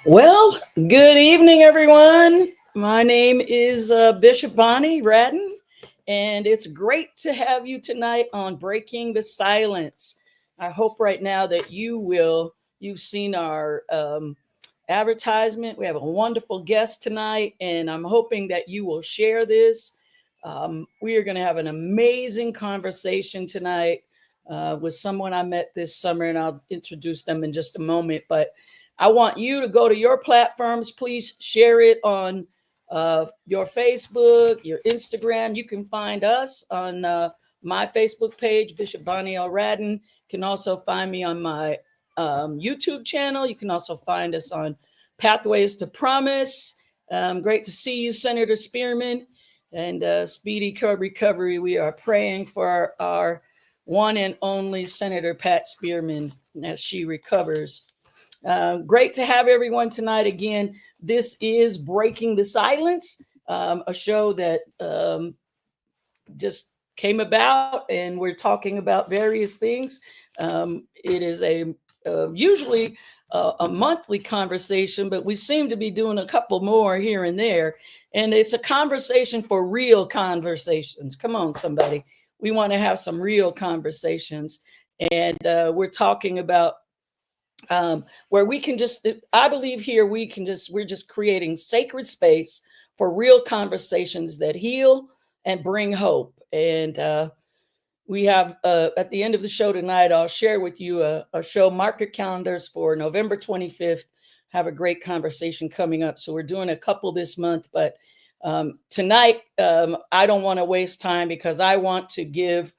Well, good evening, everyone. My name is Bishop Bonnie Radden, and it's great to have you tonight on Breaking the Silence. I hope right now that you've seen our advertisement. We have a wonderful guest tonight, and I'm hoping that you will share this. We are going to have an amazing conversation tonight with someone I met this summer, and I'll introduce them in just a moment. But I want you to go to your platforms. Please share it on your Facebook, your Instagram. You can find us on my Facebook page, Bishop Bonnie L. Radden. You can also find me on my YouTube channel. You can also find us on Pathways to Promise. Great to see you, Senator Spearman, and speedy recovery. We are praying for our one and only Senator Pat Spearman as she recovers. Great to have everyone tonight again. This is Breaking the Silence, a show that just came about, and we're talking about various things. It is usually a monthly conversation, but we seem to be doing a couple more here and there. And it's a conversation for real conversations. Come on, somebody. We want to have some real conversations. And we're talking about where we can just, I believe here we're just creating sacred space for real conversations that heal and bring hope. And we have at the end of the show tonight, I'll share with you a show, mark your calendars for November 25th. Have a great conversation coming up. So we're doing a couple this month, but tonight I don't want to waste time because I want to give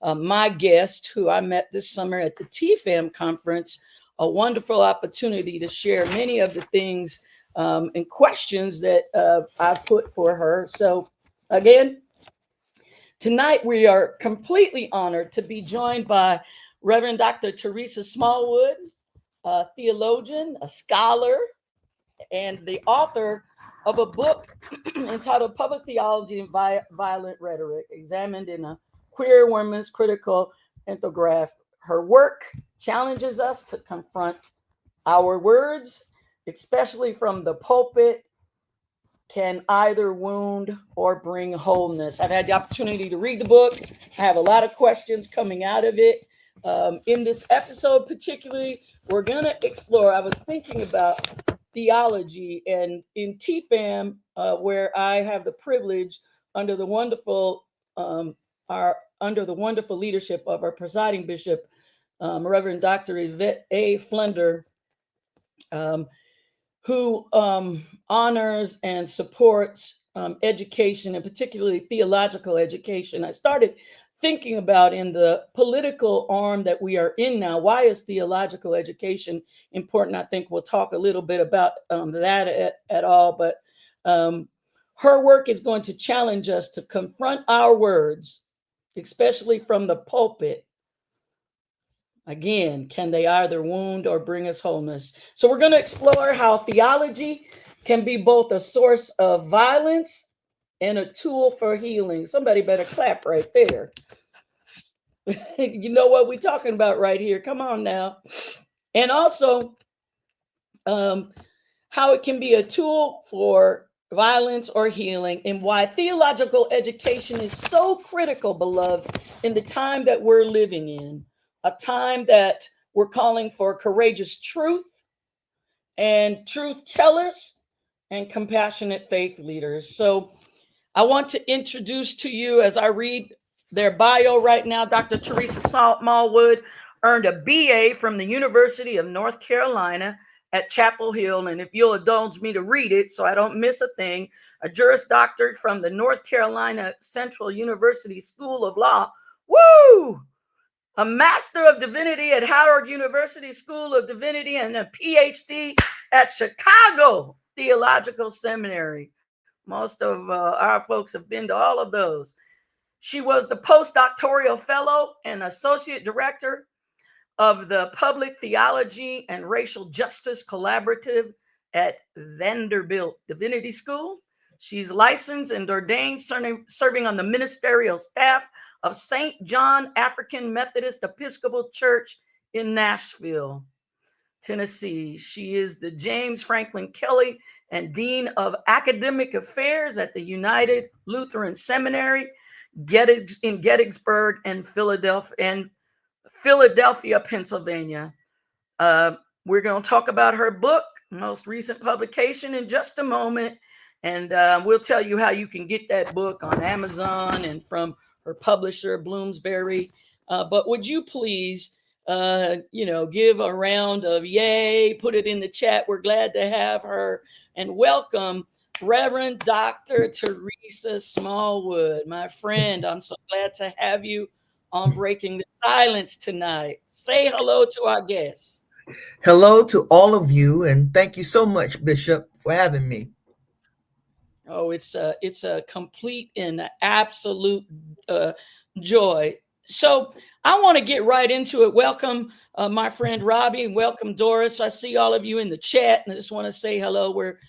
my guest, who I met this summer at the TFAM conference, a wonderful opportunity to share many of the things and questions that I put for her. So again, tonight we are completely honored to be joined by Reverend Dr. Teresa Smallwood, a theologian, a scholar, and the author of a book entitled Public Theology and Violent Rhetoric, examined in a queer woman's critical ethnograph. Her work challenges us to confront our words, especially from the pulpit, can either wound or bring wholeness. I've had the opportunity to read the book. I have a lot of questions coming out of it. In this episode particularly, we're going to explore, I was thinking about theology, and in TFAM, where I have the privilege under the wonderful leadership of our presiding bishop, Reverend Dr. Yvette A. Flunder, who honors and supports education, and particularly theological education. I started thinking about, in the political arm that we are in now, why is theological education important? I think we'll talk a little bit about that at all, but her work is going to challenge us to confront our words, especially from the pulpit. Again, can they either wound or bring us wholeness? So we're going to explore how theology can be both a source of violence and a tool for healing. Somebody better clap right there. You know what we're talking about right here. Come on now. And also how it can be a tool for violence or healing, and why theological education is so critical, beloved, in the time that we're living in. A time that we're calling for courageous truth and truth tellers and compassionate faith leaders. So I want to introduce to you, as I read their bio right now, Dr. Teresa Smallwood earned a BA from the University of North Carolina at Chapel Hill. And if you'll indulge me to read it so I don't miss a thing, a Juris Doctorate from the North Carolina Central University School of Law. Woo! A Master of Divinity at Howard University School of Divinity, and a PhD at Chicago Theological Seminary. Most of our folks have been to all of those. She was the postdoctoral fellow and associate director of the Public Theology and Racial Justice Collaborative at Vanderbilt Divinity School. She's licensed and ordained, serving on the ministerial staff of St. John African Methodist Episcopal Church in Nashville. Tennessee. She is the James Franklin Kelly and Dean of Academic Affairs at the United Lutheran Seminary in Gettysburg and Philadelphia, Pennsylvania. We're going to talk about her book, most recent publication, in just a moment. And we'll tell you how you can get that book on Amazon and from her publisher, Bloomsbury. But would you please, give a round of yay, put it in the chat. We're glad to have her, and welcome Reverend Dr. Teresa Smallwood, my friend. I'm so glad to have you on Breaking the Silence tonight. Say hello to our guests. Hello to all of you, and thank you so much, Bishop, for having me. Oh, it's a complete and absolute joy. So I want to get right into it. Welcome, my friend Robbie, and welcome, Doris. I see all of you in the chat, and I just want to say hello. We're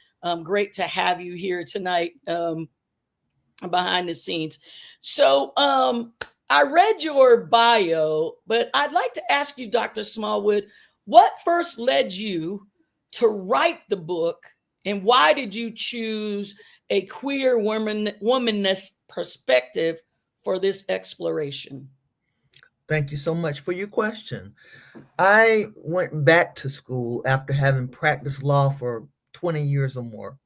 great to have you here tonight behind the scenes. So I read your bio, but I'd like to ask you, Dr. Smallwood, what first led you to write the book, and why did you choose a queer womanist perspective for this exploration? Thank you so much for your question. I went back to school after having practiced law for 20 years or more.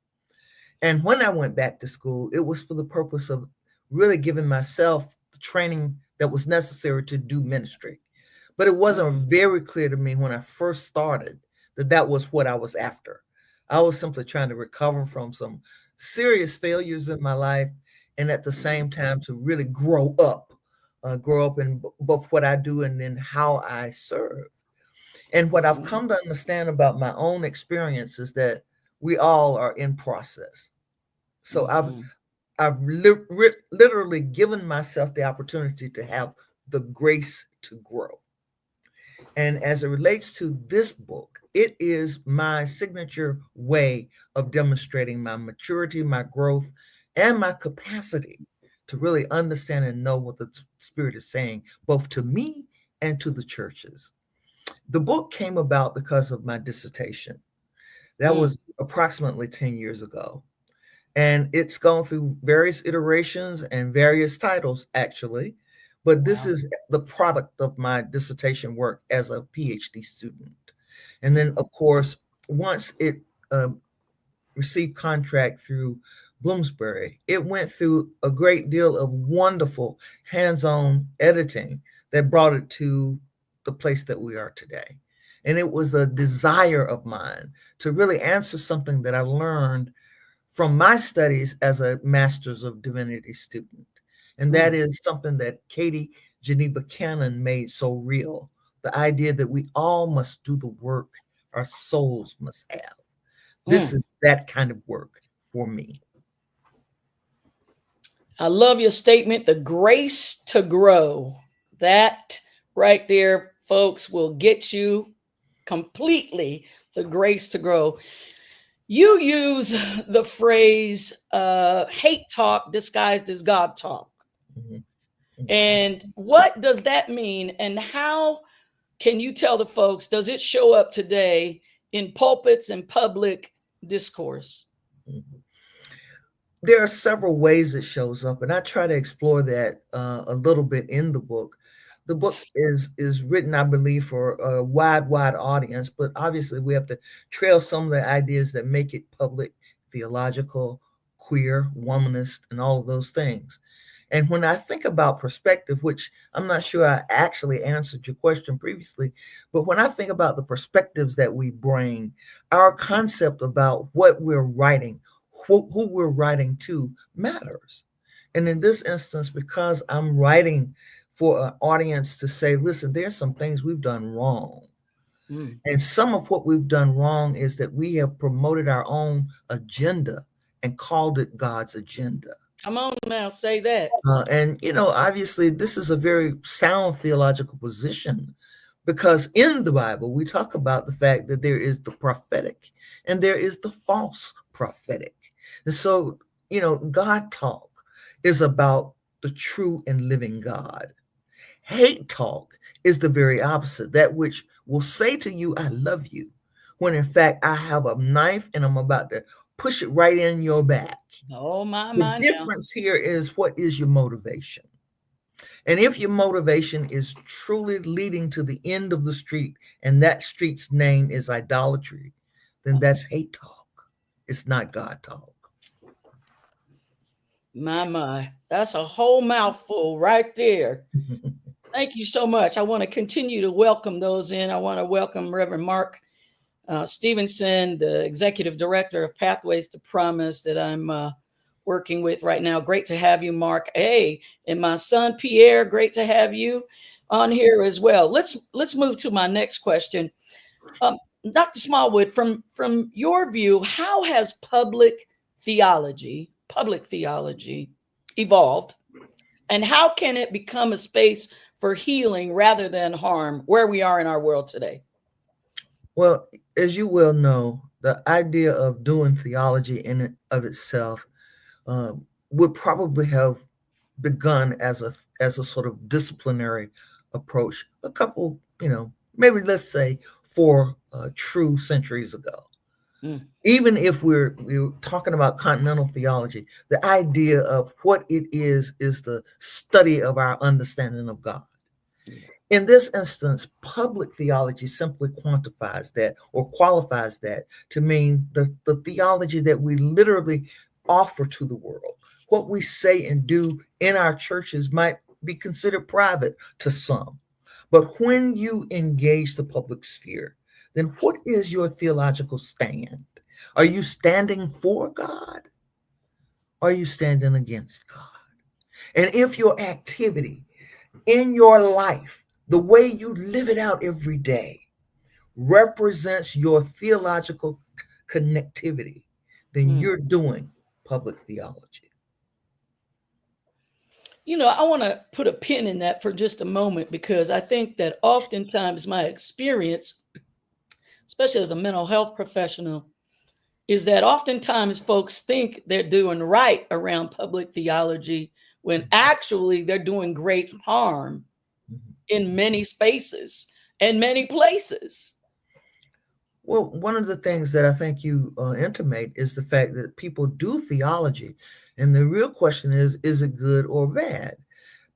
And when I went back to school, it was for the purpose of really giving myself the training that was necessary to do ministry. But it wasn't very clear to me when I first started that that was what I was after. I was simply trying to recover from some serious failures in my life, and at the same time to really grow up in both what I do and then how I serve. And what I've come to understand about my own experience is that we all are in process. So I've literally given myself the opportunity to have the grace to grow. And as it relates to this book, it is my signature way of demonstrating my maturity, my growth, and my capacity to really understand and know what the Spirit is saying, both to me and to the churches. The book came about because of my dissertation. That was approximately 10 years ago. And it's gone through various iterations and various titles, actually. But this is the product of my dissertation work as a PhD student. And then, of course, once it received contract through Bloomsbury, it went through a great deal of wonderful hands-on editing that brought it to the place that we are today. And it was a desire of mine to really answer something that I learned from my studies as a Master's of Divinity student. And that is something that Katie Geneva Cannon made so real. The idea that we all must do the work our souls must have. This is that kind of work for me. I love your statement, the grace to grow. That right there, folks, will get you completely, the grace to grow. You use the phrase hate talk disguised as God talk. And what does that mean? And how can you tell the folks, does it show up today in pulpits and public discourse? There are several ways it shows up, and I try to explore that a little bit in the book. The book is written, I believe, for a wide audience, but obviously we have to trail some of the ideas that make it public, theological, queer, womanist, and all of those things. And when I think about perspective, which I'm not sure I actually answered your question previously, but when I think about the perspectives that we bring, our concept about what we're writing, who we're writing to matters. And in this instance, because I'm writing for an audience to say, listen, there's some things we've done wrong. And some of what we've done wrong is that we have promoted our own agenda and called it God's agenda. Come on now, say that. And, obviously, this is a very sound theological position because in the Bible, we talk about the fact that there is the prophetic and there is the false prophetic. And so, God talk is about the true and living God. Hate talk is the very opposite, that which will say to you, I love you, when in fact I have a knife and I'm about to push it right in your back. Oh, The my now. difference here is, what is your motivation? And if your motivation is truly leading to the end of the street, and that street's name is idolatry, then that's hate talk. It's not God talk. My. That's a whole mouthful right there. Thank you so much. I want to continue to welcome those in. I want to welcome Reverend Mark Stevenson, the executive director of Pathways to Promise that I'm working with right now. Great to have you, Mark. Hey, and my son Pierre, great to have you on here as well. Let's move to my next question. Dr. Smallwood, from your view, how has public theology evolved, and how can it become a space for healing rather than harm where we are in our world today? Well, as you well know, the idea of doing theology in and of itself would probably have begun as a sort of disciplinary approach a couple, maybe let's say 4 true centuries ago. Mm. Even if we're talking about continental theology, the idea of what it is the study of our understanding of God. In this instance, public theology simply quantifies that or qualifies that to mean the theology that we literally offer to the world. What we say and do in our churches might be considered private to some. But when you engage the public sphere, then what is your theological stand? Are you standing for God? Are you standing against God? And if your activity in your life, the way you live it out every day, represents your theological connectivity, then you're doing public theology. I want to put a pin in that for just a moment, because I think that oftentimes my experience, especially as a mental health professional, is that oftentimes folks think they're doing right around public theology when actually they're doing great harm in many spaces and many places. Well, one of the things that I think you intimate is the fact that people do theology, and the real question is it good or bad?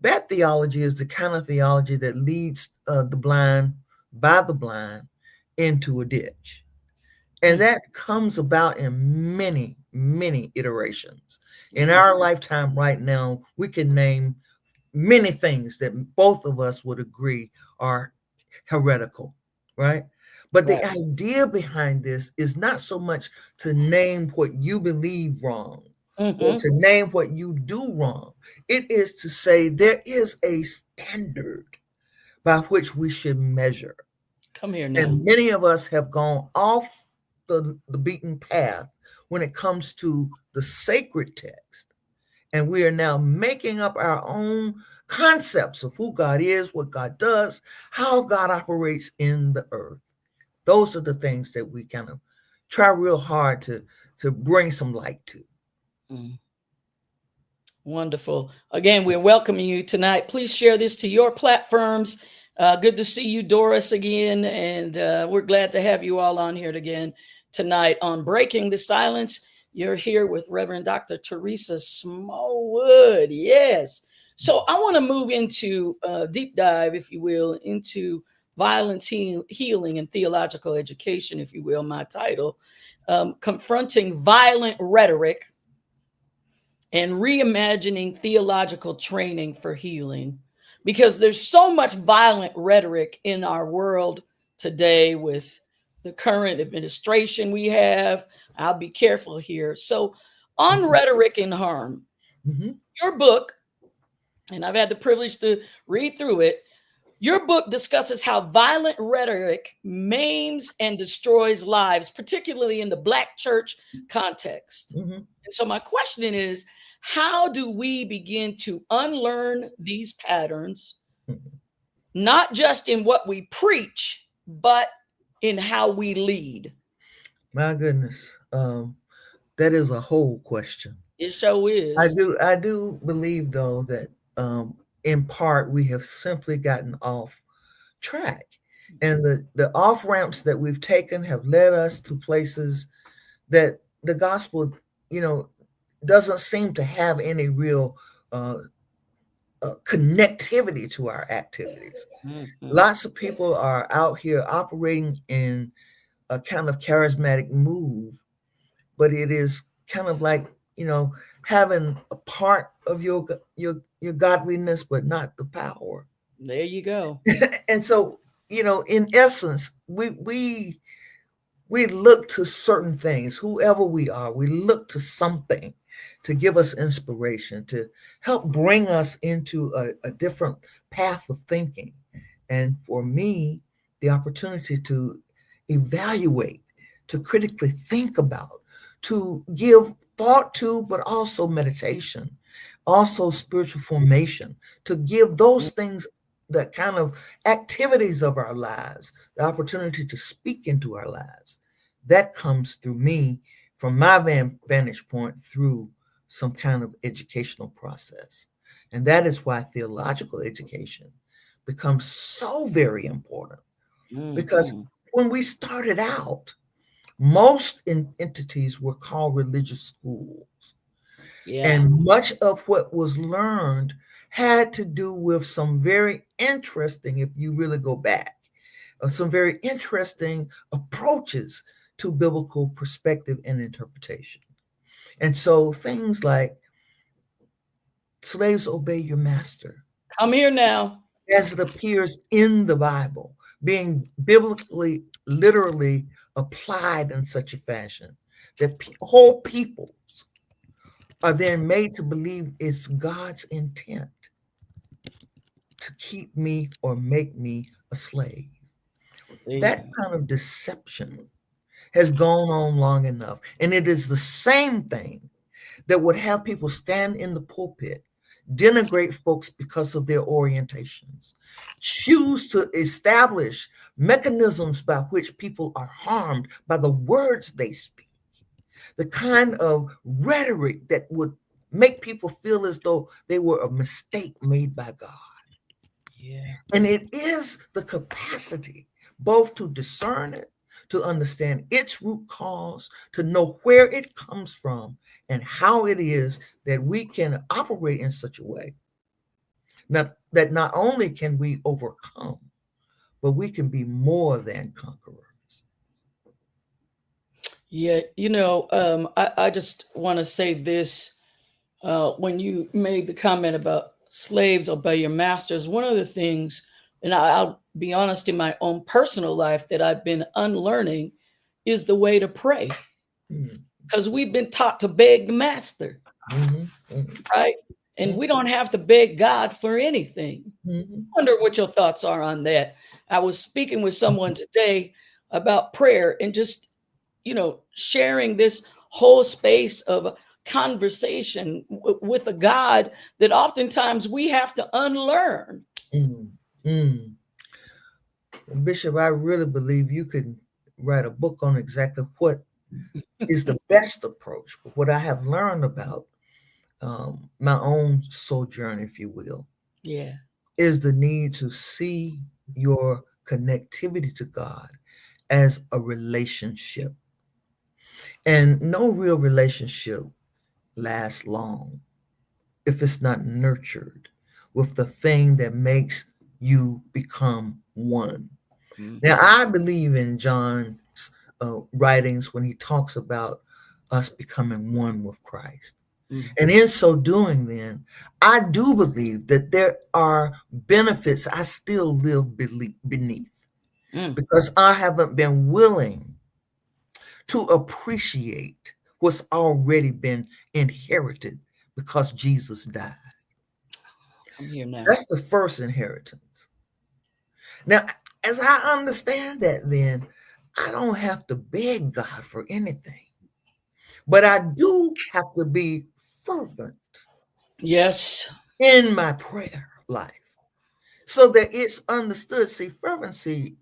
Bad theology is the kind of theology that leads the blind by the blind into a ditch. And that comes about in many, many iterations. In our lifetime right now, we can name many things that both of us would agree are heretical, right? But the Right. idea behind this is not so much to name what you believe wrong or Mm-hmm. to name what you do wrong. It is to say there is a standard by which we should measure. Come here now. And many of us have gone off the beaten path when it comes to the sacred text. And we are now making up our own concepts of who God is, what God does, how God operates in the earth. Those are the things that we kind of try real hard to bring some light to. Mm. Wonderful. Again, we're welcoming you tonight. Please share this to your platforms. Good to see you, Doris, again. And we're glad to have you all on here again tonight on Breaking the Silence. You're here with Reverend Dr. Teresa Smallwood. Yes. So I want to move into a deep dive, if you will, into violence healing and theological education, if you will, my title, confronting violent rhetoric and reimagining theological training for healing, because there's so much violent rhetoric in our world today with the current administration we have. I'll be careful here. So on rhetoric and harm, your book, and I've had the privilege to read through it, your book discusses how violent rhetoric maims and destroys lives, particularly in the Black church context. And so my question is, how do we begin to unlearn these patterns, not just in what we preach, but in how we lead? My goodness, that is a whole question. It sure is. I do believe though that in part we have simply gotten off track. And the off ramps that we've taken have led us to places that the gospel, you know, doesn't seem to have any real uh, connectivity to our activities. Mhm. Lots of people are out here operating in a kind of charismatic move, but it is kind of like, you know, having a part of your godliness, but not the power. There you go. And so, you know, in essence, we look to certain things, whoever we are, we look to something to give us inspiration, to help bring us into a different path of thinking. And for me, the opportunity to evaluate, to critically think about, to give thought to, but also meditation, also spiritual formation, to give those things, the kind of activities of our lives, the opportunity to speak into our lives. That comes through me, from my vantage point, through some kind of educational process. And that is why theological education becomes so very important. Because Mhm. when we started out, most entities were called religious schools. Yeah. And much of what was learned had to do with some very interesting, if you really go back, some very interesting approaches to biblical perspective and interpretation. And so things like slaves obey your master, Come here now. as it appears in the Bible, being biblically, literally applied in such a fashion that whole peoples are then made to believe it's God's intent to keep me or make me a slave. There you That go. kind of deception has gone on long enough. And it is the same thing that would have people stand in the pulpit, denigrate folks because of their orientations, choose to establish mechanisms by which people are harmed by the words they speak, the kind of rhetoric that would make people feel as though they were a mistake made by God. Yeah. And it is the capacity both to discern it, to understand its root cause, to know where it comes from, and how it is that we can operate in such a way that not only can we overcome, but we can be more than conquerors. Yeah. I just want to say this. When you made the comment about slaves obey your masters, one of the things, and I'll be honest, in my own personal life, that I've been unlearning is the way to pray, Mm, because we've been taught to beg the master, mhm, mhm, right? And we don't have to beg God for anything. mhm, I wonder what your thoughts are on that. I was speaking with someone today about prayer and just, sharing this whole space of conversation with a God that oftentimes we have to unlearn. mm, mm. Bishop, I really believe you could write a book on exactly what is the best approach. But what I have learned about my own sojourn, if you will, Yeah. is the need to see your connectivity to God as a relationship. And no real relationship lasts long if it's not nurtured with the thing that makes you become one. Now, Hmm. I believe in John's writings when he talks about us becoming one with Christ. And Hmm. in so doing, then, I do believe that there are benefits I still live beneath Mm. because I haven't been willing to appreciate what's already been inherited because Jesus died. Come here now. That's the first inheritance. Now, as I understand that, then I don't have to beg God for anything, but I do have to be fervent Yes. in my prayer life so that it's understood. See, fervency,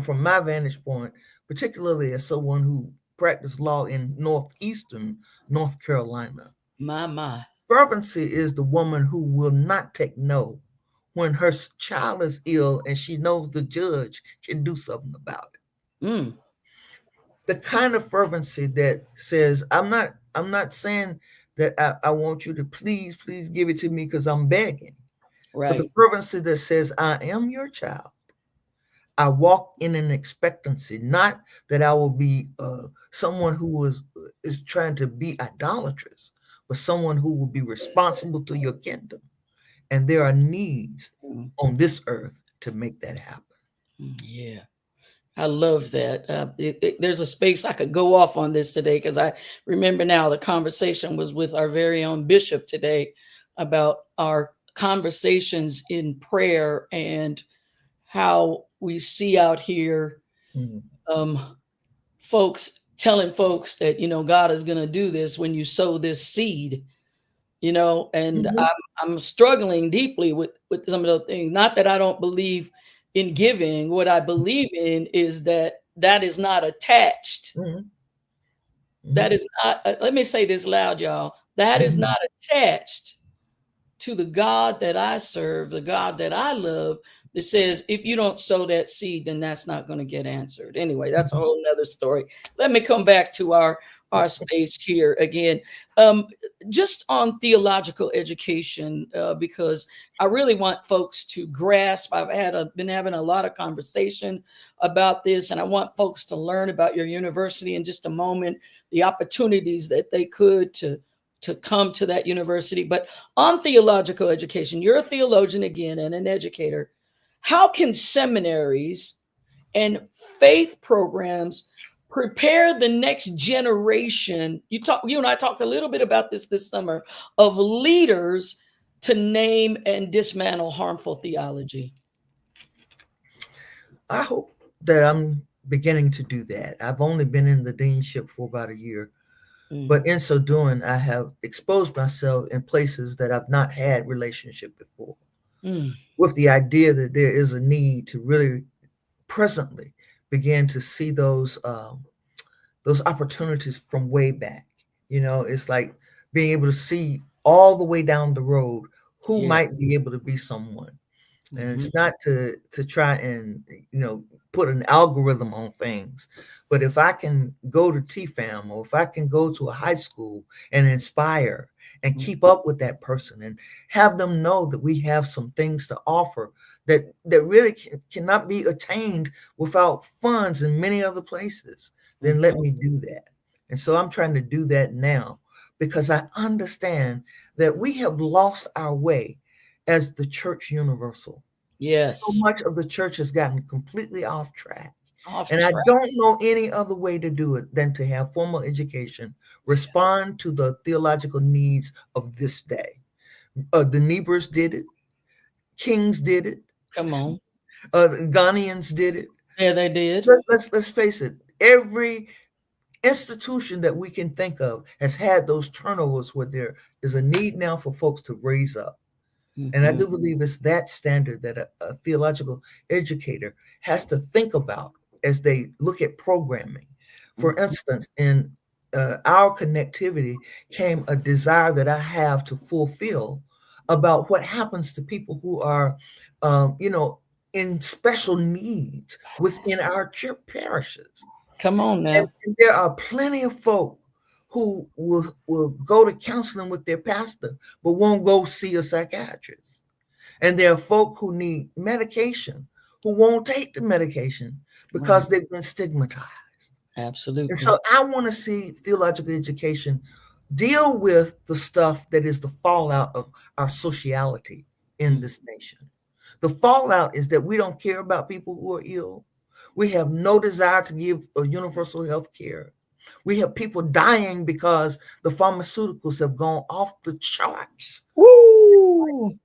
from my vantage point, particularly as someone who practiced law in northeastern North Carolina, My. fervency is the woman who will not take no when her child is ill and she knows the judge can do something about it. Mm. The kind of fervency that says, I'm not saying that I want you to please give it to me because I'm begging. But the Right. fervency that says, I am your child. I walk in an expectancy, not that I will be someone who is trying to be idolatrous, but someone who will be responsible to your kingdom. And there are needs Mm. on this earth to make that happen. Yeah. I love that. There's a space I could go off on this today because I remember now the conversation was with our very own bishop today about our conversations in prayer and how we see out here Mhm. folks telling folks that, God is going to do this when you sow this seed, and Mhm. I'm struggling deeply with some of those things. Not that I don't believe in giving. What I believe in is that is not attached. Mhm. That Mhm. is not, let me say this loud, y'all. That is Mhm. not attached to the God that I serve, the God that I love, that says, if you don't sow that seed, then that's not going to get answered. Anyway, that's a Mhm. whole nother story. Let me come back to our space here again. Um, just on theological education, because I really want folks to grasp. Been having a lot of conversation about this, and I want folks to learn about your university in just a moment, the opportunities that they could to come to that university. But on theological education, you're a theologian again and an educator. How can seminaries and faith programs prepare the next generation? You and I talked a little bit about this summer, of leaders to name and dismantle harmful theology. I hope that I'm beginning to do that. I've only been in the deanship for about a year, Mm, but in so doing, I have exposed myself in places that I've not had relationship before, mm, with the idea that there is a need to really presently begin to see those opportunities from way back. It's like being able to see all the way down the road who yeah. might be able to be someone. And Mhm, it's not to try and put an algorithm on things, but if I can go to TFAM, or if I can go to a high school and inspire and mm, keep up with that person and have them know that we have some things to offer that really cannot be attained without funds in many other places, then let mhm. me do that. And so I'm trying to do that now, because I understand that we have lost our way as the church universal. So Yes. much of the church has gotten completely off track. Off And I track. don't know any other way to do it than to have formal education respond to the theological needs of this day. The Niebuhrs did it, Kings did it, Come on. Ghanaians did it. Yeah, they did. Let's face it. Every institution that we can think of has had those turnovers where there is a need now for folks to raise up. And I Mhm, do believe it's that standard that a theological educator has to think about as they look at programming. For mhm. instance, in our connectivity came a desire that I have to fulfill about what happens to people who are, in special needs within our church parishes. Come on And, now. and there are plenty of folk who will go to counseling with their pastor, but won't go see a psychiatrist. And there are folk who need medication who won't take the medication Right. because they've been stigmatized. And Absolutely. so I want to see theological education deal with the stuff that is the fallout of our sociality in Mm. this nation. The fallout is that we don't care about people who are ill. We have no desire to give a universal health care. We have people dying because the pharmaceuticals have gone off the charts. Woo!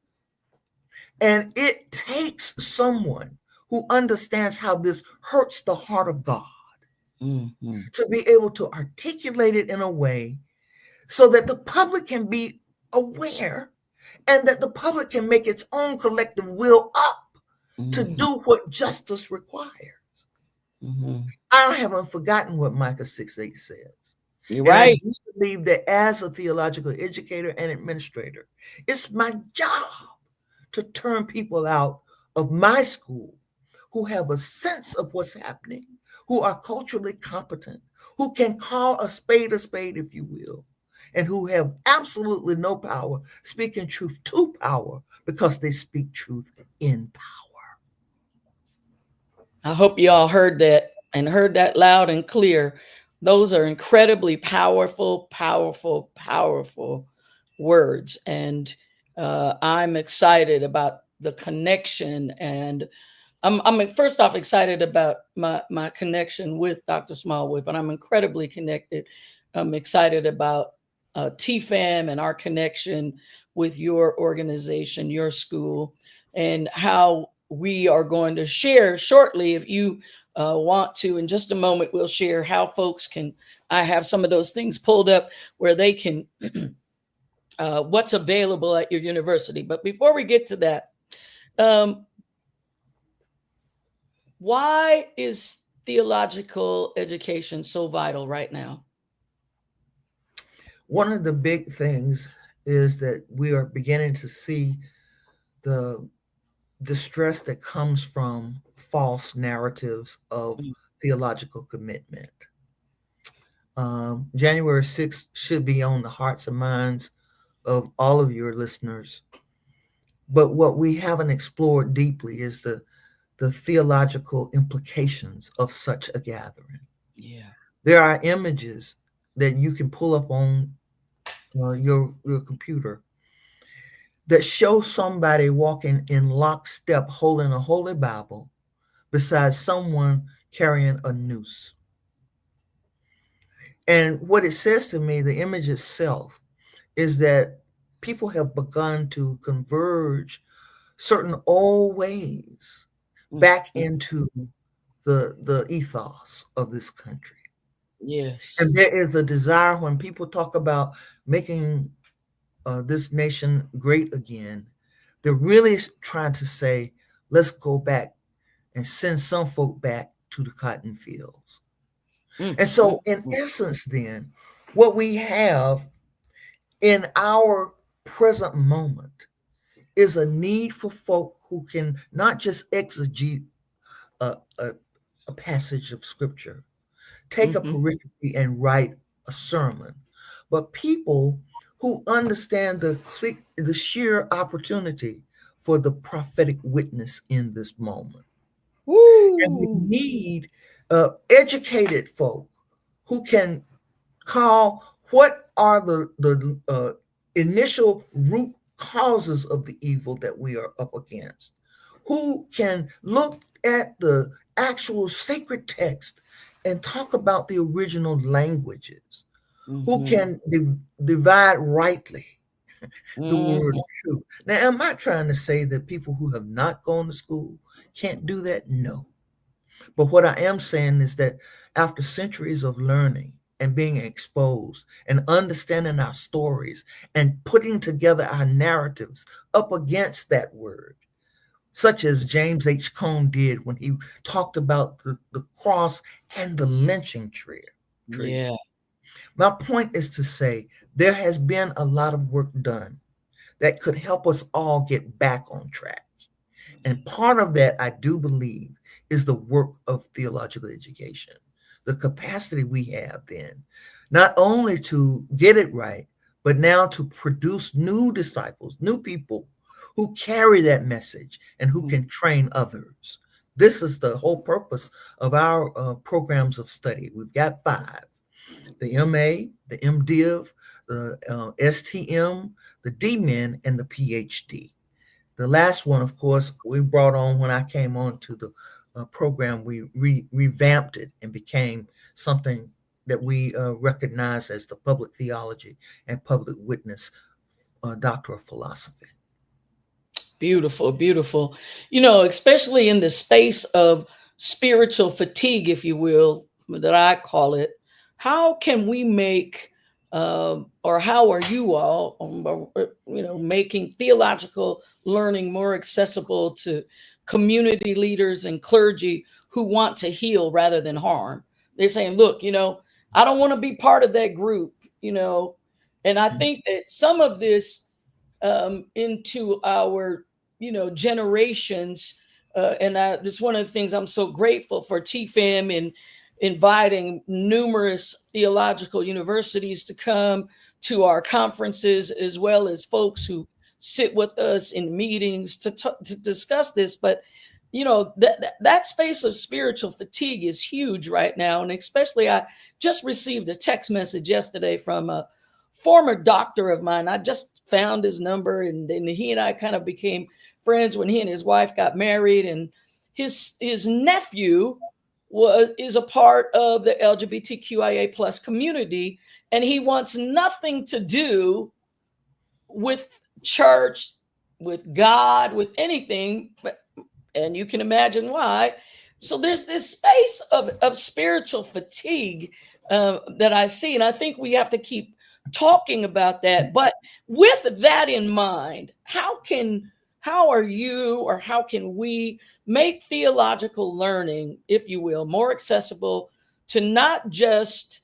And it takes someone who understands how this hurts the heart of God Mhm. to be able to articulate it in a way so that the public can be aware and that the public can make its own collective will up to Mhm. do what justice requires. Mhm. I haven't forgotten what Micah 6:8 says. You're And I right. do believe that as a theological educator and administrator, it's my job to turn people out of my school who have a sense of what's happening, who are culturally competent, who can call a spade, if you will, and who have absolutely no power, speaking truth to power because they speak truth in power. I hope you all heard that and heard that loud and clear. Those are incredibly powerful, powerful, powerful words. And I'm excited about the connection. And I'm first off excited about my connection with Dr. Smallwood, but I'm incredibly connected. I'm excited about TFAM and our connection with your organization, your school, and how we are going to share shortly. If you want to, in just a moment, we'll share how folks can. I have some of those things pulled up where they can, what's available at your university. But before we get to that, why is theological education so vital right now? One of the big things is that we are beginning to see the distress that comes from false narratives of theological commitment. January 6th should be on the hearts and minds of all of your listeners. But what we haven't explored deeply is the theological implications of such a gathering. Yeah. There are images that you can pull up on your computer that show somebody walking in lockstep holding a holy Bible beside someone carrying a noose. And what it says to me, the image itself, is that people have begun to converge certain old ways back into the ethos of this country. Yes. And there is a desire when people talk about making this nation great again, they're really trying to say, let's go back and send some folk back to the cotton fields. And so, in essence, then, what we have in our present moment is a need for folk who can not just exegete a passage of scripture, take a pericope and write a sermon, but people who understand the sheer opportunity for the prophetic witness in this moment. And we Woo. need educated folk who can call what are the initial root causes of the evil that we are up against, who can look at the actual sacred text and talk about the original languages, who can divide rightly the word of truth. Now, I'm not trying to say that people who have not gone to school can't do that. No. But what I am saying is that after centuries of learning and being exposed and understanding our stories and putting together our narratives up against that word, such as James H. Cone did when he talked about the cross and the lynching tree. Yeah. My point is to say there has been a lot of work done that could help us all get back on track. And part of that, I do believe, is the work of theological education, the capacity we have then, not only to get it right, but now to produce new disciples, new people who carry that message and who can train others. This is the whole purpose of our programs of study. We've got 5, the MA, the MDiv, the STM, the DMin, and the PhD. The last one, of course, we brought on when I came on to the program. We revamped it and became something that we recognize as the Public Theology and Public Witness Doctor of Philosophy. Beautiful, beautiful. You know, especially in the space of spiritual fatigue, if you will, that I call it, how can we make, or how are you all, making theological learning more accessible to community leaders and clergy who want to heal rather than harm? They're saying, look, I don't want to be part of that group, and I think that some of this into our generations. And it's one of the things I'm so grateful for TFAM in inviting numerous theological universities to come to our conferences, as well as folks who sit with us in meetings to discuss this. But that space of spiritual fatigue is huge right now, and especially I just received a text message yesterday from a former doctor of mine. I just found his number, and he and I kind of became friends when he and his wife got married, and his nephew is a part of the LGBTQIA plus community, and he wants nothing to do with church, with God, with anything. And you can imagine why. So there's this space of spiritual fatigue that I see, and I think we have to keep talking about that. But with that in mind, how are you, or how can we make theological learning, if you will, more accessible to not just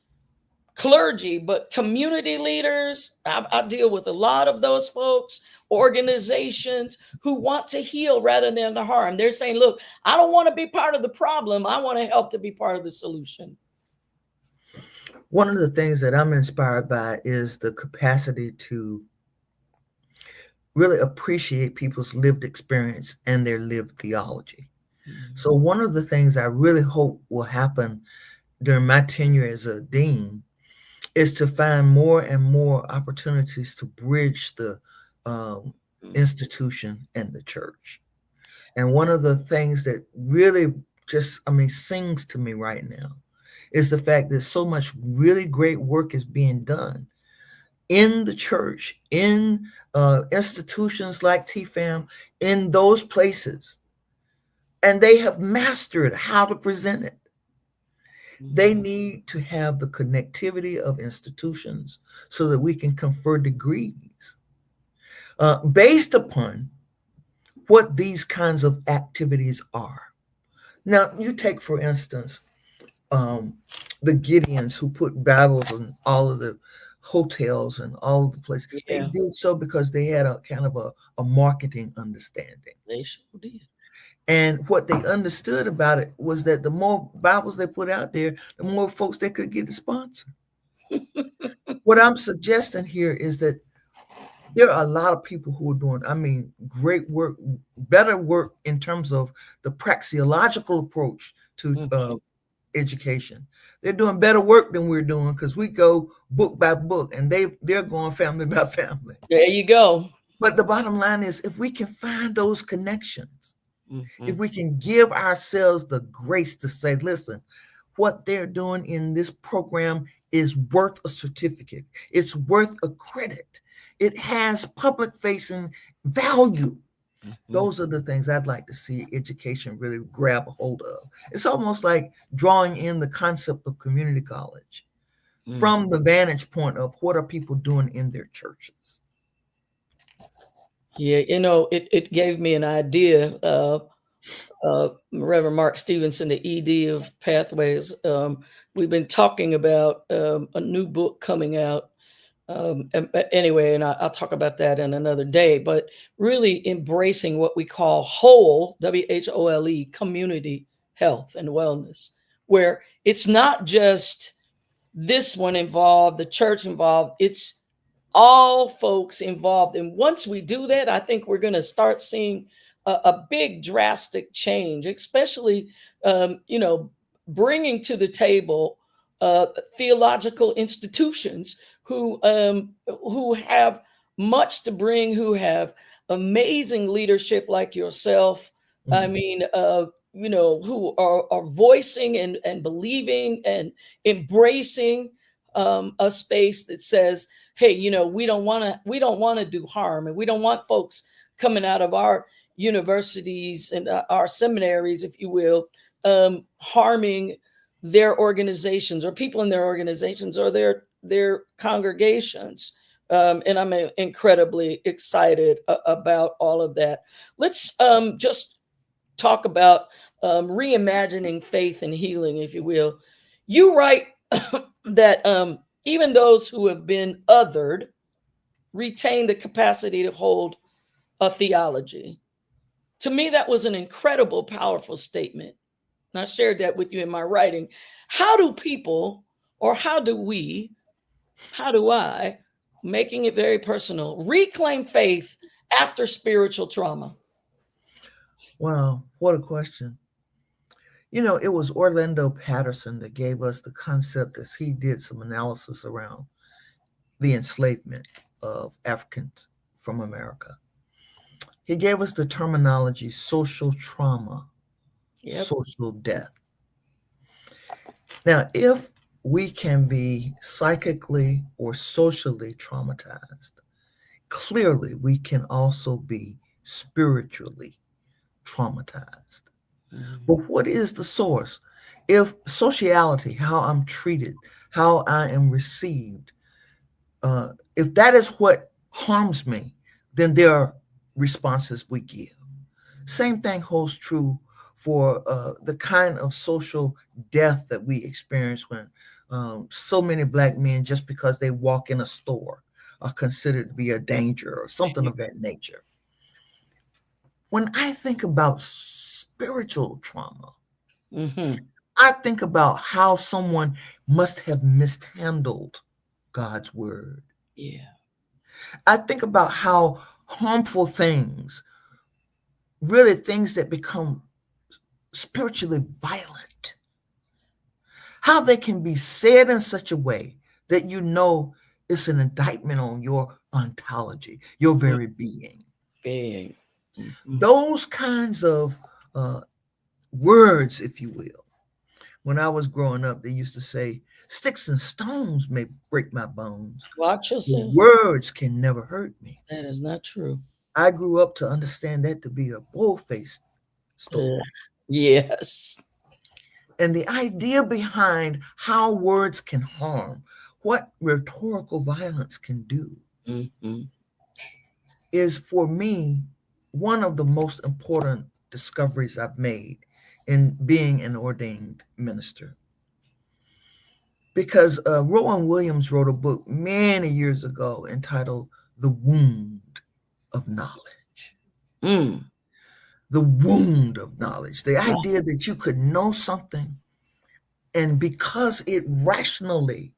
clergy, but community leaders? I deal with a lot of those folks, organizations who want to heal rather than the harm. They're saying, look, I don't want to be part of the problem. I want to help to be part of the solution. One of the things that I'm inspired by is the capacity to really appreciate people's lived experience and their lived theology. Mm-hmm. So one of the things I really hope will happen during my tenure as a dean is to find more and more opportunities to bridge the institution and the church. And one of the things that really just, sings to me right now is the fact that so much really great work is being done in the church, in institutions like TFAM, in those places. And they have mastered how to present it. They need to have the connectivity of institutions so that we can confer degrees based upon what these kinds of activities are. Now, you take, for instance, the Gideons who put Bibles in all of the hotels and all of the places. Yeah. They did so because they had a kind of a marketing understanding. They sure did. And what they understood about it was that the more Bibles they put out there, the more folks they could get to sponsor. What I'm suggesting here is that there are a lot of people who are doing, great work, better work in terms of the praxeological approach to education. They're doing better work than we're doing because we go book by book, and they're going family by family. There you go. But the bottom line is, if we can find those connections, if we can give ourselves the grace to say, listen, what they're doing in this program is worth a certificate. It's worth a credit. It has public-facing value. Those are the things I'd like to see education really grab a hold of. It's almost like drawing in the concept of community college from the vantage point of what are people doing in their churches. Yeah, it gave me an idea. Reverend Mark Stevenson, the ED of Pathways, we've been talking about a new book coming out. Anyway, and I'll talk about that in another day, but really embracing what we call whole, WHOLE, community health and wellness, where it's not just this one involved, the church involved, it's all folks involved. And once we do that, I think we're going to start seeing a big drastic change, especially, bringing to the table theological institutions who have much to bring, who have amazing leadership like yourself. Who are voicing and believing and embracing a space that says, hey, we don't want to do harm, and we don't want folks coming out of our universities and our seminaries, if you will, harming their organizations or people in their organizations or their congregations. And I'm incredibly excited about all of that. Let's just talk about reimagining faith and healing, if you will. You write that even those who have been othered retain the capacity to hold a theology. To me, that was an incredible, powerful statement. And I shared that with you in my writing. How do people, or how do we, how do I, making it very personal, reclaim faith after spiritual trauma? Wow, what a question. You know, it was Orlando Patterson that gave us the concept as he did some analysis around the enslavement of Africans from America. He gave us the terminology social trauma, Yep. social death. Now, if we can be psychically or socially traumatized, clearly we can also be spiritually traumatized. Mhm. But what is the source? If sociality, how I'm treated, how I am received, if that is what harms me, then there are responses we give. Same thing holds true for the kind of social death that we experience when so many Black men, just because they walk in a store, are considered to be a danger or something of that nature. When I think about spiritual trauma, Mhm. I think about how someone must have mishandled God's word. Yeah. I think about how harmful things, really things that become spiritually violent, how they can be said in such a way that you know it's an indictment on your ontology, your Mm. very being. Being. Mhm. Those kinds of uh, words, if you will. When I was growing up, they used to say, "Sticks and stones may break my bones, Watch but yourself. words can never hurt me." That is not true. I grew up to understand that to be a bull-faced Ugh. story. Yes. And the idea behind how words can harm, what rhetorical violence can do, Mhm. is for me one of the most important discoveries I've made in being an ordained minister. Because Rowan Williams wrote a book many years ago entitled The Wound of Knowledge. Mm. The wound of knowledge. The Wow. idea that you could know something, and because it rationally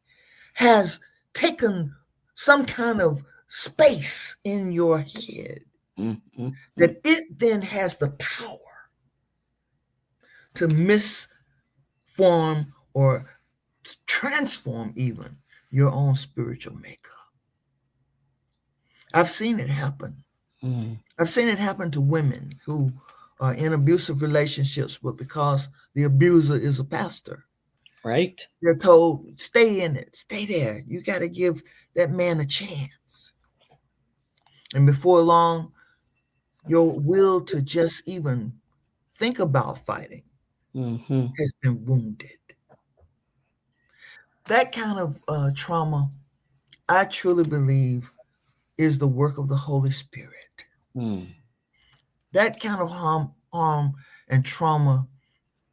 has taken some kind of space in your head, Mhm. that it then has the power to misform or transform even your own spiritual makeup. I've seen it happen. Mm. I've seen it happen to women who are in abusive relationships, but because the abuser is a pastor, Right. they're told, stay in it, stay there. You got to give that man a chance. And before long, your will to just even think about fighting Mhm. has been wounded. That kind of trauma, I truly believe, is the work of the Holy Spirit. Mm. That kind of harm and trauma,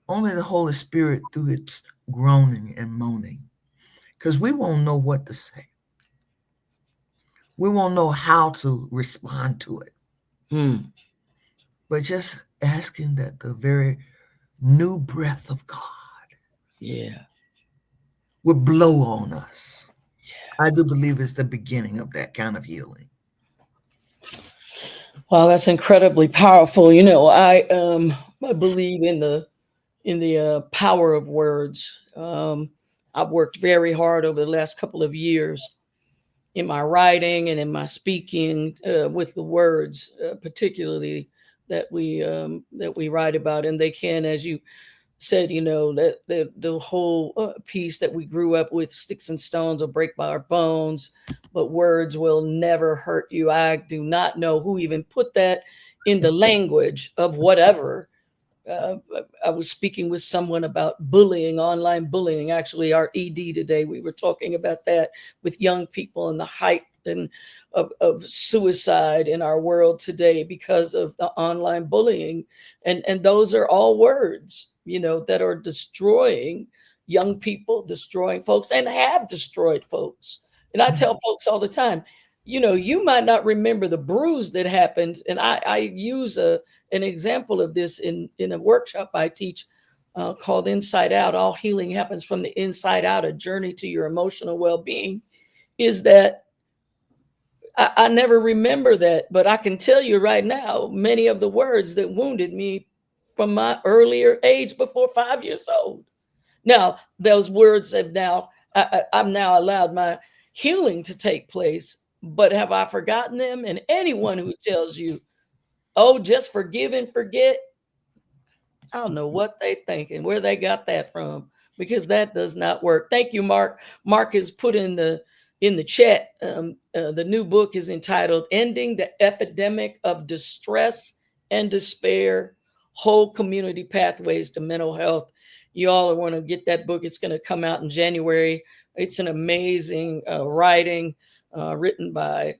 only the Holy Spirit through its groaning and moaning, because we won't know what to say. We won't know how to respond to it. Mm. But just asking that the very new breath of God Yeah. would blow on us. I do believe it's the beginning of that kind of healing. Wow, that's incredibly powerful. I believe in the power of words. I've worked very hard over the last couple of years in my writing and in my speaking with the words, particularly that we write about, and they can, as you said, that the whole piece that we grew up with, sticks and stones will break our bones, but words will never hurt you. I do not know who even put that in the language of whatever. uh, I was speaking with someone about bullying, online bullying. Actually, our ED today, we were talking about that with young people and the height and of suicide in our world today because of the online bullying. And those are all words, that are destroying young people, destroying folks, and have destroyed folks. And I tell folks all the time, you might not remember the bruise that happened. And I use a an example of this in a workshop I teach called Inside Out. All healing happens from the inside out, a journey to your emotional well-being, is that I never remember that, but I can tell you right now, many of the words that wounded me from my earlier age before 5 years old. Now, those words have now, I'm now allowed my healing to take place, but have I forgotten them? And anyone who tells you, oh, just forgive and forget, I don't know what they thinking, where they got that from, because that does not work. Thank you, Mark. Mark has put in the chat. The new book is entitled "Ending the Epidemic of Distress and Despair: Whole Community Pathways to Mental Health." You all want to get that book. It's going to come out in January. It's an amazing writing written by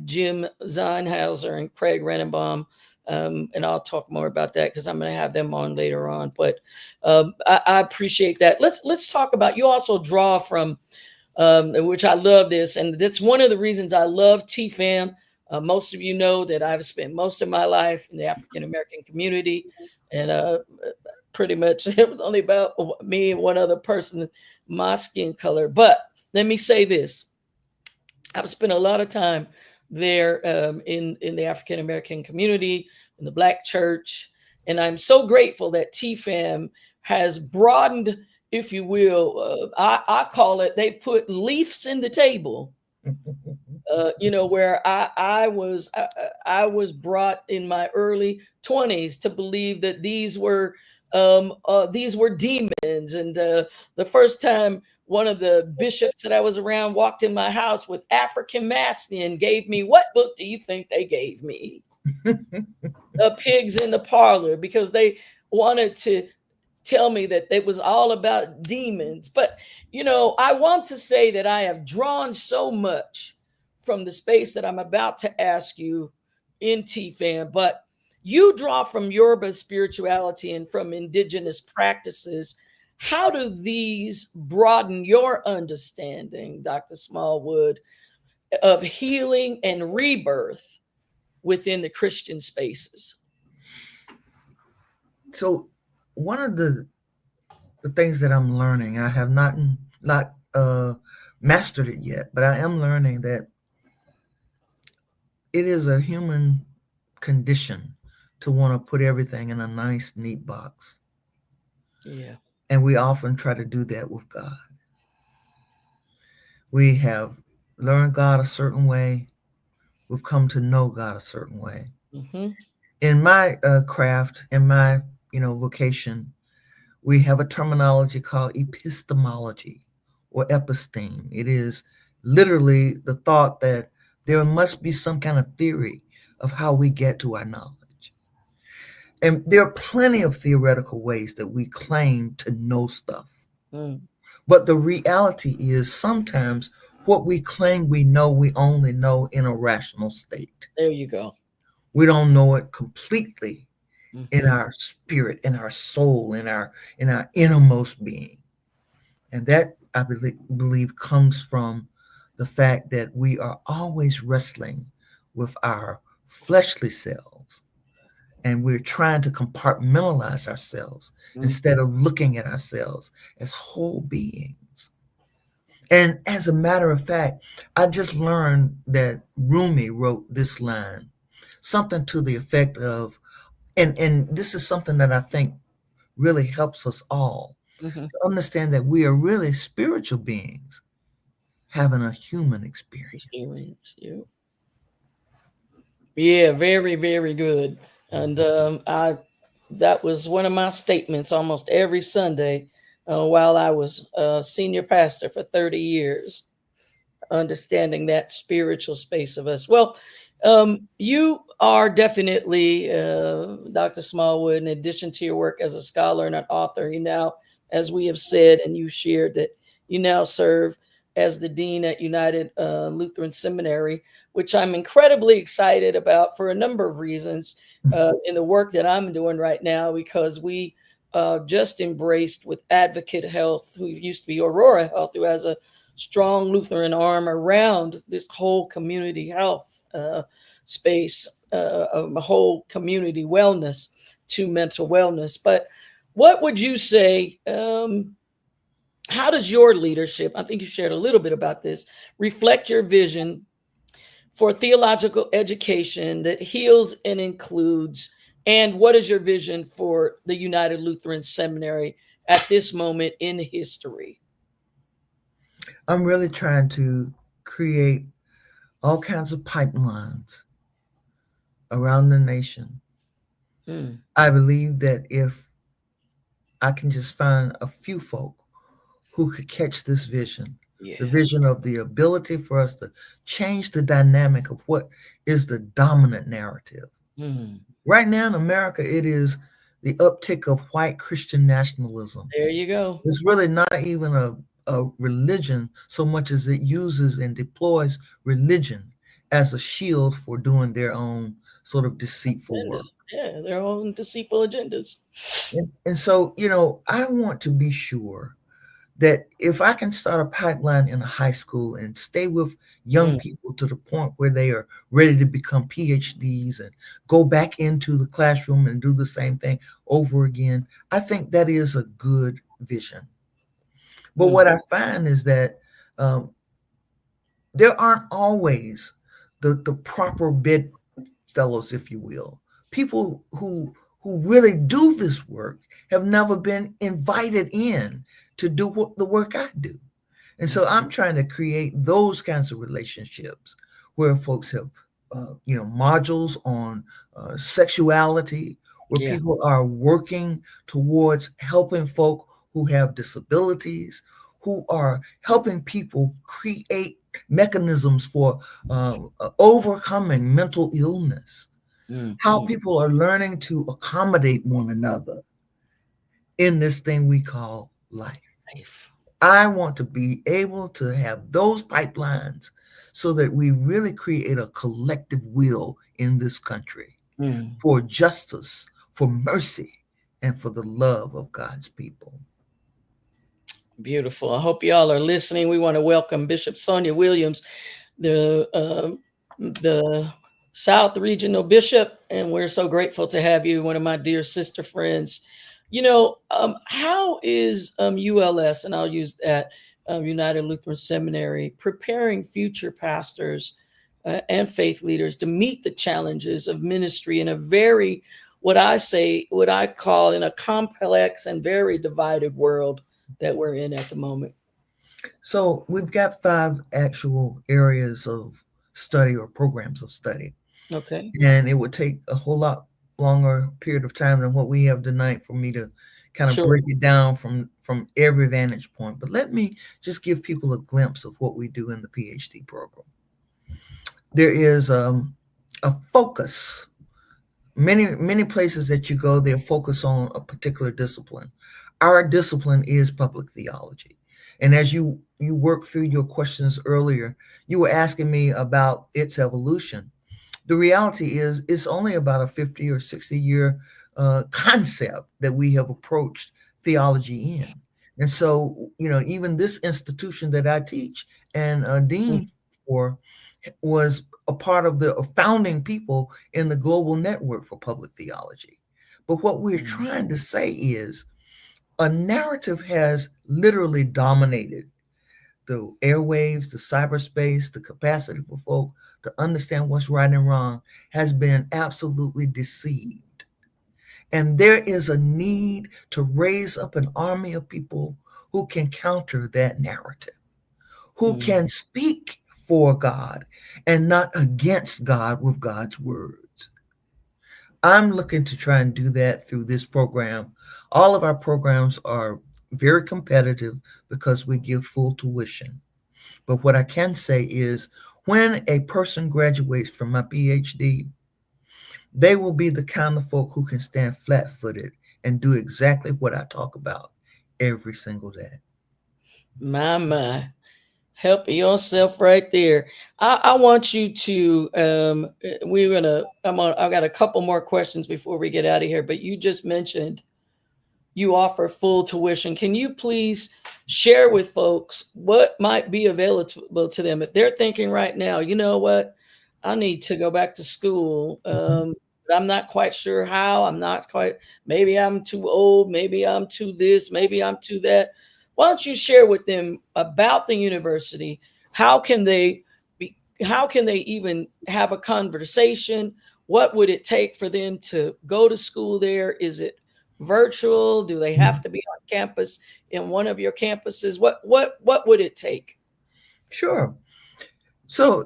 Jim Zeinhauser and Craig Renenbaum. And I'll talk more about that because I'm going to have them on later on. But I appreciate that. Let's talk about. You also draw from, which I love this, and that's one of the reasons I love TFAM. Most of you know that I've spent most of my life in the African American community, and pretty much it was only about me and one other person, my skin color. But let me say this: I've spent a lot of time there in the African American community, in the Black church, and I'm so grateful that TFAM has broadened, if you will. I call it, they put leaves in the table. Where I was brought in my early 20s to believe that these were demons, and the first time one of the bishops that I was around walked in my house with African Mass and gave me, what book do you think they gave me? Pigs in the Parlor, because they wanted to tell me that it was all about demons. But, I want to say that I have drawn so much from the space that I'm about to ask you in TFAM, but you draw from Yoruba spirituality and from indigenous practices. How do these broaden your understanding, Dr. Smallwood, of healing and rebirth within the Christian spaces? So one of the things that I'm learning, I have not mastered it yet, but I am learning that it is a human condition to want to put everything in a nice, neat box. Yeah. And we often try to do that with God. We have learned God a certain way. We've come to know God a certain way. Mm-hmm. In my craft, in my vocation, we have a terminology called epistemology or episteme. It is literally the thought that there must be some kind of theory of how we get to our knowledge. And there are plenty of theoretical ways that we claim to know stuff. But the reality is sometimes what we claim we know, we only know in a rational state. There you go. We don't know it completely in Mm-hmm. our spirit, in our soul, in our innermost being. And that, I believe, comes from the fact that we are always wrestling with our fleshly selves, and we're trying to compartmentalize ourselves instead of looking at ourselves as whole beings. And as a matter of fact, I just learned that Rumi wrote this line, something to the effect of, and this is something that I think really helps us all to understand that we are really spiritual beings having a human experience. Yeah, very, very good. And that was one of my statements almost every Sunday while I was senior pastor for 30 years, understanding that spiritual space of us. Well, you are definitely, Dr. Smallwood, in addition to your work as a scholar and an author, you now, as we have said, and you shared, that you now serve as the dean at United Lutheran Seminary, which I'm incredibly excited about for a number of reasons in the work that I'm doing right now, because we just embraced with Advocate Health, who used to be Aurora Health, who has a strong Lutheran arm around this whole community health space. a whole community wellness to mental wellness. But what would you say? How does your leadership, I think you shared a little bit about this, reflect your vision for theological education that heals and includes? And what is your vision for the United Lutheran Seminary at this moment in history? I'm really trying to create all kinds of pipelines around the nation. Mm, I believe that if I can just find a few folk who could catch this vision, yeah. the vision of the ability for us to change the dynamic of what is the dominant narrative. Mm, Right now in America, it is the uptick of white Christian nationalism. there you go. It's really not even a religion so much as it uses and deploys religion as a shield for doing their own sort of deceitful Agendas. work. Yeah, their own deceitful agendas. And so, I want to be sure that if I can start a pipeline in a high school and stay with young Mm, people to the point where they are ready to become PhDs and go back into the classroom and do the same thing over again, I think that is a good vision. But mm, what I find is that um, there aren't always the proper bedfellows, if you will. People who really do this work have never been invited in to do the work I do. And so mm. I'm trying to create those kinds of relationships where folks have, modules on sexuality, where Yeah. people are working towards helping folk who have disabilities, who are helping people create mechanisms for overcoming mental illness, Mm, how mm. people are learning to accommodate one another in this thing we call life. Life. I want to be able to have those pipelines so that we really create a collective will in this country Mm. for justice, for mercy, and for the love of God's people. Beautiful. I hope y'all are listening. We want to welcome Bishop Sonia Williams, the South Regional Bishop, and we're so grateful to have you, one of my dear sister friends. How is ULS, and I'll use that, United Lutheran Seminary, preparing future pastors and faith leaders to meet the challenges of ministry in a very, what I call, in a complex and very divided world that we're in at the moment? So we've got 5 actual areas of study or programs of study, Okay. and it would take a whole lot longer period of time than what we have tonight for me to kind of Sure. break it down from every vantage point. But let me just give people a glimpse of what we do in the PhD program. There is a focus. Many places that you go, they focus on a particular discipline. Our discipline is public theology. And as you work through your questions earlier, you were asking me about its evolution. The reality is it's only about a 50 or 60-year concept that we have approached theology in. And so, even this institution that I teach and Mm, dean for was a part of the founding people in the global network for public theology. But what we're mm, trying to say is a narrative has literally dominated the airwaves, the cyberspace, the capacity for folk to understand what's right and wrong has been absolutely deceived. And there is a need to raise up an army of people who can counter that narrative, who mm. can speak for God and not against God with God's words. I'm looking to try and do that through this program. All of our programs are very competitive because we give full tuition. But what I can say is when a person graduates from my PhD, they will be the kind of folk who can stand flat footed and do exactly what I talk about every single day. My. Help yourself right there. I want you to I got a couple more questions before we get out of here, but you just mentioned you offer full tuition. Can you please share with folks what might be available to them if they're thinking right now, you know what? I need to go back to school. But I'm not quite sure how. I'm not quite, maybe I'm too old. Maybe I'm too this. Maybe I'm too that. Why don't you share with them about the university? How can they how can they even have a conversation? What would it take for them to go to school there? Is it virtual? Do they have to be on campus in one of your campuses? What would it take? Sure. So,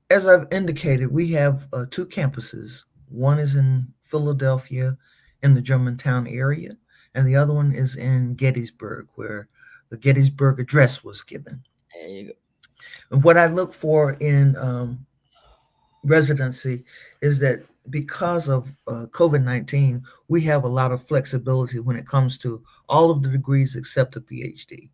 as I've indicated, we have two campuses. One is in Philadelphia in the Germantown area, and the other one is in Gettysburg, where the Gettysburg Address was given. There you go. And what I look for in residency is that because of COVID-19, we have a lot of flexibility when it comes to all of the degrees except a PhD.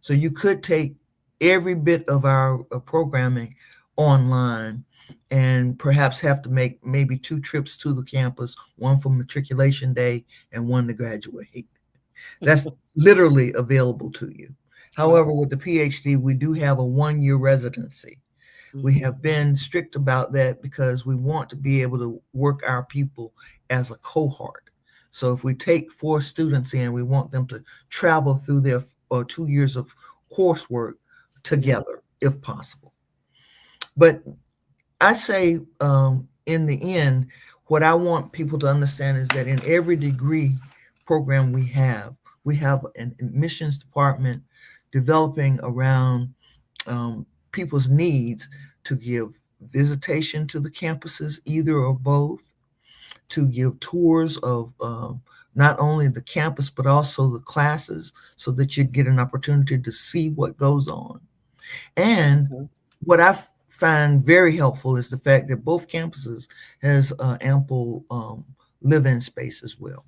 So you could take every bit of our programming online and perhaps have to make maybe 2 trips to the campus, one for matriculation day and one to graduate. That's literally available to you. However, with the PhD, we do have a 1-year residency. We have been strict about that because we want to be able to work our people as a cohort. So if we take 4 students in, we want them to travel through their 2 years of coursework together, if possible. But I say, in the end, what I want people to understand is that in every degree program we have an admissions department developing around people's needs to give visitation to the campuses, either or both, to give tours of not only the campus but also the classes, so that you get an opportunity to see what goes on. And what I find very helpful is the fact that both campuses has ample live-in space as well.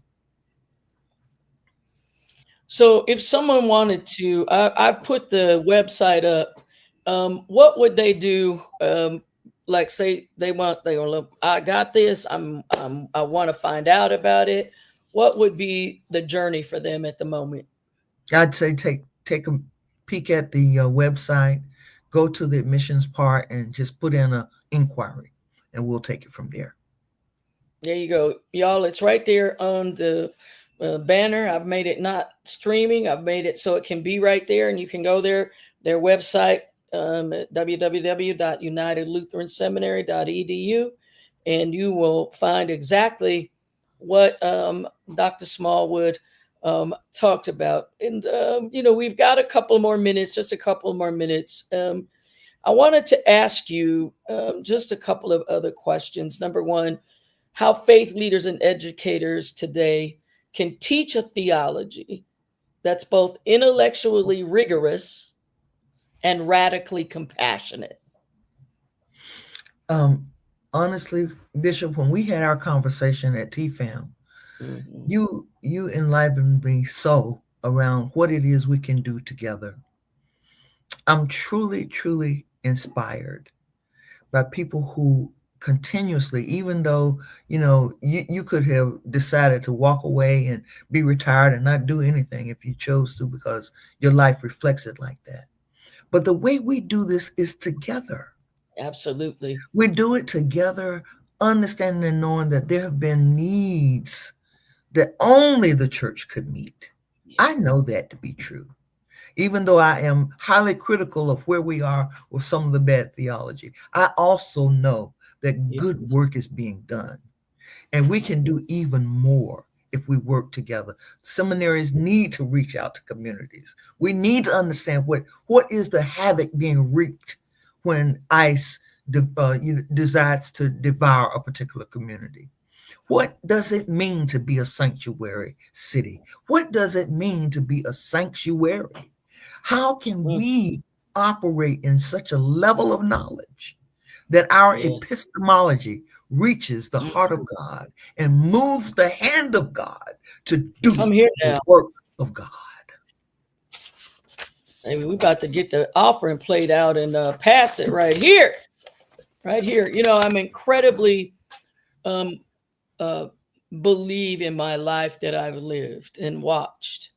So if someone wanted to, I've put the website up. What would they do? Like say they look, I got this. I want to find out about it. What would be the journey for them at the moment? I'd say take a peek at the website, go to the admissions part, and just put in an inquiry, and we'll take it from there. There you go, y'all. It's right there on the banner. I've made it not streaming. I've made it so it can be right there, and you can go there. Their website, at www.unitedlutheranseminary.edu, and you will find exactly what Dr. Smallwood talked about. And we've got a couple more minutes, just a couple more minutes. I wanted to ask you just a couple of other questions. Number one, how faith leaders and educators today can teach a theology that's both intellectually rigorous and radically compassionate. Honestly, Bishop, when we had our conversation at TFAM, you enlivened me so around what it is we can do together. I'm truly, truly inspired by people who continuously, even though you could have decided to walk away and be retired and not do anything if you chose to, because your life reflects it like that. But the way we do this is together. Absolutely. We do it together, understanding and knowing that there have been needs that only the church could meet. I know that to be true, even though I am highly critical of where we are with some of the bad theology. I also know that good work is being done, and we can do even more if we work together. Seminaries need to reach out to communities. We need to understand what is the havoc being wreaked when ICE decides to devour a particular community. What does it mean to be a sanctuary city? What does it mean to be a sanctuary? How can we operate in such a level of knowledge that our epistemology reaches the heart of God and moves the hand of God to do the work of God? Maybe we're about to get the offering plate out and pass it right here. Right here. I'm incredibly believe in my life that I've lived and watched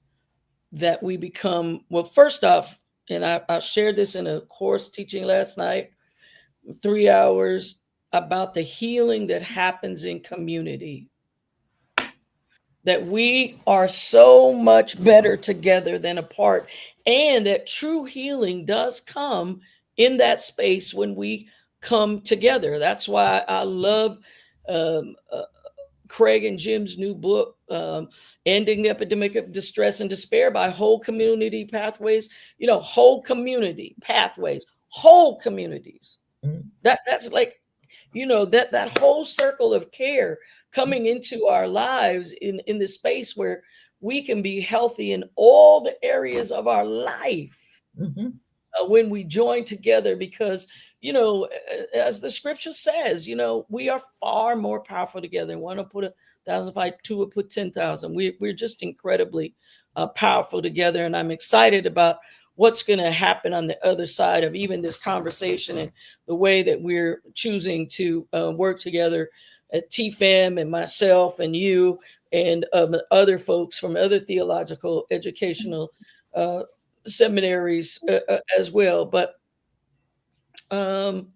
that we become, well, first off, and I shared this in a course teaching last night, 3 hours. about the healing that happens in community, that we are so much better together than apart, and that true healing does come in that space when we come together. That's why I love um, uh, Craig and Jim's new book, Ending the Epidemic of Distress and Despair by Whole Community Pathways. Whole community pathways, whole communities. Mm, That's like, that whole circle of care coming into our lives in the space where we can be healthy in all the areas of our life, mhm, when we join together, because as the scripture says, we are far more powerful together. One will put 1,000 fight, two will put 10,000. We're just incredibly powerful together, and I'm excited about what's going to happen on the other side of even this conversation, and the way that we're choosing to work together at TFAM, and myself and you and other folks from other theological educational uh, seminaries as well. But um,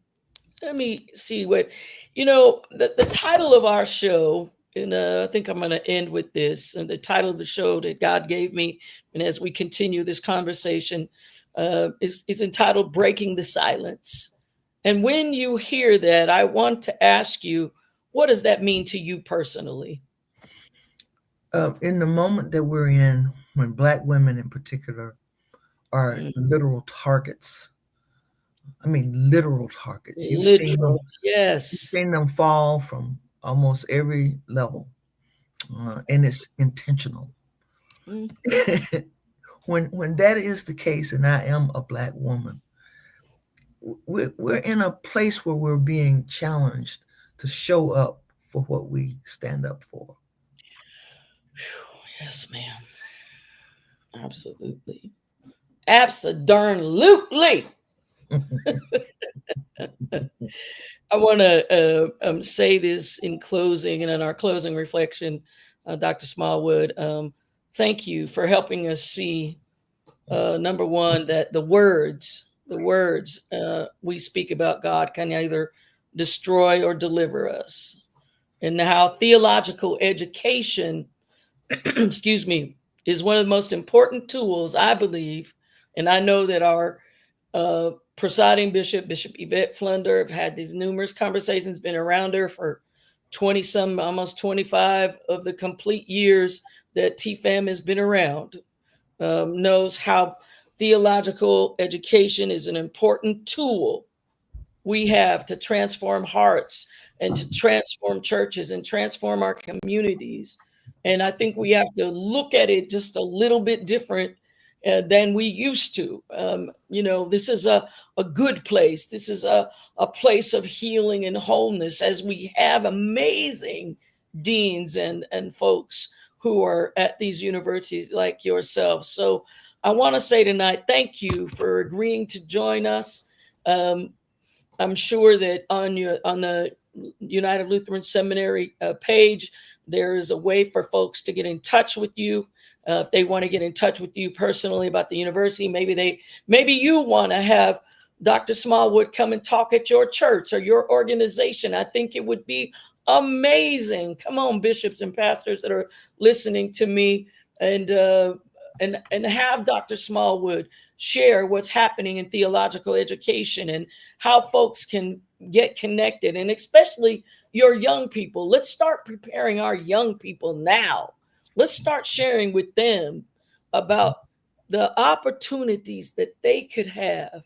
let me see what, the title of our show, and I think I'm going to end with this. And the title of the show that God gave me, and as we continue this conversation, is entitled Breaking the Silence. And when you hear that, I want to ask you, what does that mean to you personally? In the moment that we're in, when Black women in particular are Mm, literal targets, I mean literal targets. literal, You've yes. seen them fall from almost every level, and it's intentional. Mm, When that is the case, and I am a Black woman, we're in a place where we're being challenged to show up for what we stand up for. yes, ma'am. Absolutely. Absolutely. I want to say this in closing, and in our closing reflection, Dr. Smallwood. Thank you for helping us see, number one, that the words we speak about God can either destroy or deliver us, and how theological education, excuse me, is one of the most important tools, I believe. And I know that our presiding bishop, Bishop Yvette Flunder, have had these numerous conversations, been around her for 20 some, almost 25 of the complete years that TFAM has been around, knows how theological education is an important tool we have to transform hearts, and to transform churches, and transform our communities. And I think we have to look at it just a little bit different than we used to. This is a good place. This is a place of healing and wholeness, as we have amazing deans and folks who are at these universities like yourself. So I want to say tonight, thank you for agreeing to join us. Um, I'm sure that on the United Lutheran Seminary page, there is a way for folks to get in touch with you. If they want to get in touch with you personally about the university, maybe you want to have Dr. Smallwood come and talk at your church or your organization. I think it would be amazing. Come on, bishops and pastors that are listening to me, and and have Dr. Smallwood share what's happening in theological education, and how folks can get connected, and especially your young people. Let's start preparing our young people now. Let's start sharing with them about the opportunities that they could have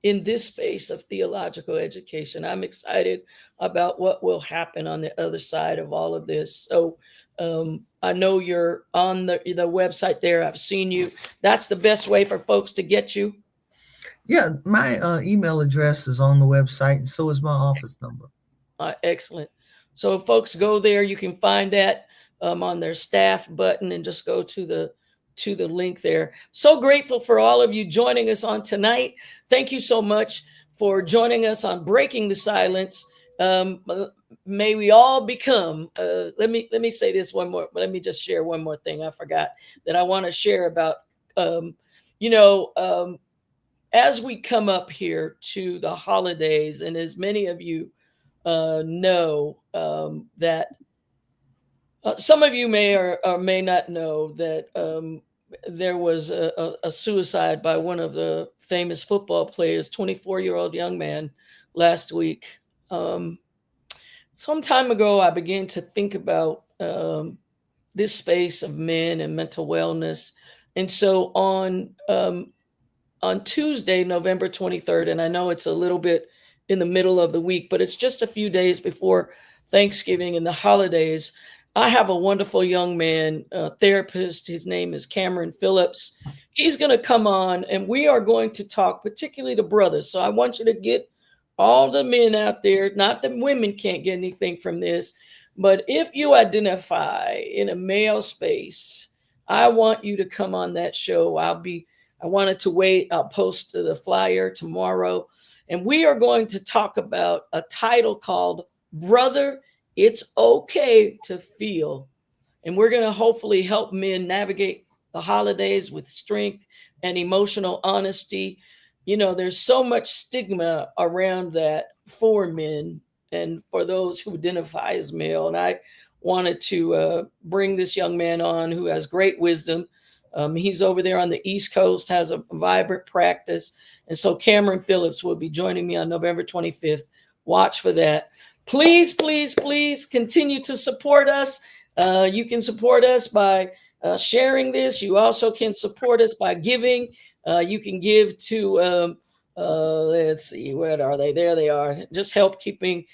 in this space of theological education. I'm excited about what will happen on the other side of all of this. So I know you're on the website there. I've seen you. That's the best way for folks to get you. Yeah, my email address is on the website, and so is my office number. Excellent. So if folks go there, you can find that on their staff button, and just go to the link there. So grateful for all of you joining us on tonight. Thank you so much for joining us on Breaking the Silence. May we all become. Let me say this one more. Let me just share one more thing. I forgot that I want to share about. Um, you know. As we come up here to the holidays, and as many of you know that some of you may or may not know that there was a suicide by one of the famous football players, 24-year-old young man, last week. Some time ago, I began to think about this space of men and mental wellness. And so on Tuesday, November 23rd, and I know it's a little bit in the middle of the week, but it's just a few days before Thanksgiving and the holidays, I have a wonderful young man, a therapist. His name is Cameron Phillips. He's going to come on and we are going to talk, particularly to brothers. So I want you to get all the men out there, not that women can't get anything from this, but if you identify in a male space, I want you to come on that show. I wanted to wait. I'll post the flyer tomorrow. And we are going to talk about a title called Brother, It's Okay to Feel. And we're going to hopefully help men navigate the holidays with strength and emotional honesty. You know, there's so much stigma around that for men and for those who identify as male. And I wanted to bring this young man on who has great wisdom. He's over there on the East Coast, has a vibrant practice. And so Cameron Phillips will be joining me on November 25th. Watch for that. Please, please, please continue to support us. You can support us by sharing this. You also can support us by giving. You can give to, let's see, where are they? There they are. Just help keeping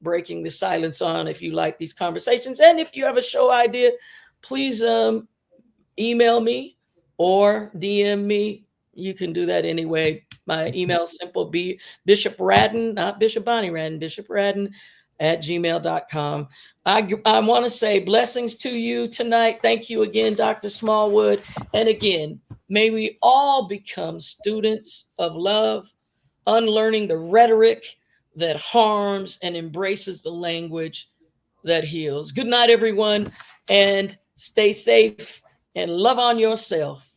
breaking the silence on if you like these conversations. And if you have a show idea, please email me or DM me. You can do that anyway. My email is simple, Bishop Radden, not Bishop Bonnie Radden, Bishop Radden @gmail.com. I want to say blessings to you tonight. Thank you again, Dr. Smallwood. And again, may we all become students of love, unlearning the rhetoric that harms and embraces the language that heals. Good night, everyone, and stay safe and love on yourself.